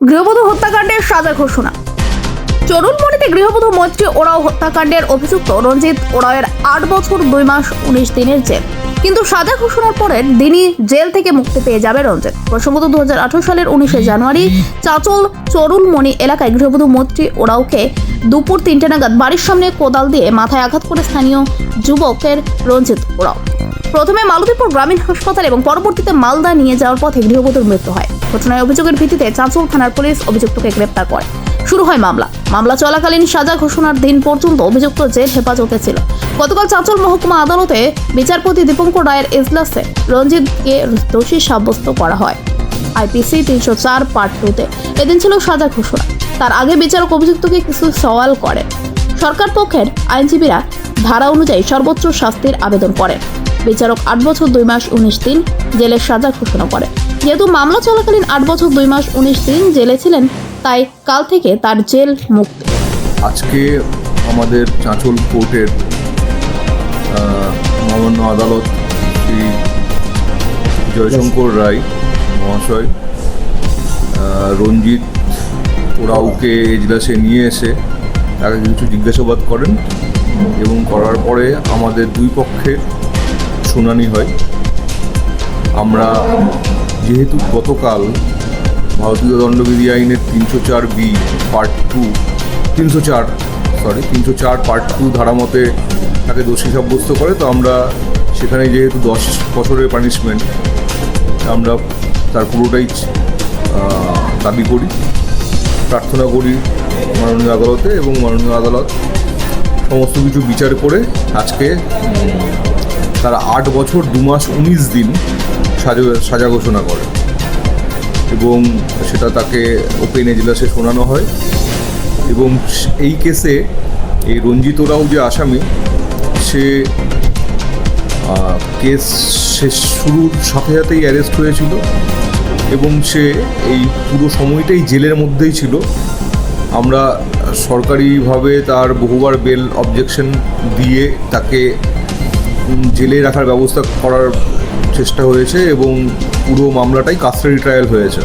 গৃহবধূ হত্যাকাণ্ডের সাজা ঘোষণা। চরুলমণিতে গৃহবধূ মৈত্রী ওরাও হত্যাকাণ্ডের অভিযুক্ত রঞ্জিত ওরাওয়ের 8 বছর 2 মাস 19 দিনের জেল, কিন্তু সাজা ঘোষণার পরের দিনই জেল থেকে মুক্তি পেয়ে যাবে রঞ্জিত। প্রসঙ্গত 2018 সালের 19 জানুয়ারি চাঁচল চরুলমণি এলাকায় গৃহবধূ মৈত্রী ওরাওকে দুপুর 3টে নাগাদ বাড়ির সামনে কোদাল দিয়ে মাথায় আঘাত করে স্থানীয় যুবকের রঞ্জিত ওরাও প্রথমে মালতীপুর গ্রামীণ হাসপাতাল এবং পরবর্তীতে মালদা নিয়ে যাওয়ার পথে গৃহবধূর মৃত্যু হয়। ঘটনায় অভিযোগের ভিত্তিতে চাঁচল থানার পুলিশ অভিযুক্তকে গ্রেপ্তার করে। শুরু হয় মামলা চলাকালীন সাজা ঘোষণার দিন পর্যন্ত অভিযুক্ত জেল হেফাজতে ছিল। গতকাল চাঁচল মহকুমা আদালতে বিচারপতি দীপঙ্কর রায়ের এজলাসে রঞ্জিতকে দোষী সাব্যস্ত করা হয় IPC 304 পার্ট 2-তে। এদিন ছিল সাজা ঘোষণা। তার আগে বিচারক অভিযুক্তকে কিছু সওয়াল করেন। সরকার পক্ষের আইনজীবীরা ধারা অনুযায়ী সর্বোচ্চ শাস্তির আবেদন করেন। বিচারক 8 বছর 2 মাস 19 দিন জেলের সাজা ঘোষণা করে। যেহেতু মামলা চলাকালীন 8 বছর 2 মাস 19 দিন জেলে ছিলেন, তাই কাল থেকে তার জেল মুক্তি। আজকে আমাদের চাঁচল কোর্টের মহামান্য আদালত শ্রী জয়শঙ্কর রায় মহাশয় রঞ্জিত ওরাওকে এজলাসে নিয়ে এসে তাকে কিছু জিজ্ঞাসাবাদ করেন এবং করার পরে আমাদের দুই পক্ষের শুনানি হয়। আমরা যেহেতু গতকাল ভারতীয় দণ্ডবিধি আইনের 304B পার্ট 2 304 পার্ট 2 ধারা মতে তাকে দোষী সাব্যস্ত করে, তো আমরা সেখানে যেহেতু 10 বছরের পানিশমেন্ট আমরা তার পুরোটাই দাবি করি, প্রার্থনা করি মাননীয় আদালতে, এবং মাননীয় আদালত সমস্ত কিছু বিচার করে আজকে তার 8 বছর 2 মাস 19 দিন সাজা ঘোষণা করে এবং সেটা তাকে ওপেন এজলাসে শোনানো হয়। এবং এই কেসে এই রঞ্জিত ওরাও যে আসামি, সে কেস শেষ শুরুর সাথে সাথেই অ্যারেস্ট হয়েছিল এবং সে এই পুরো সময়টাই জেলের মধ্যেই ছিল। আমরা সরকারিভাবে তার বহুবার বেল অবজেকশন দিয়ে তাকে জেলে রাখার ব্যবস্থা করার চেষ্টা হয়েছে এবং পুরো মামলাটাই কাস্টাডি ট্রায়াল হয়েছে।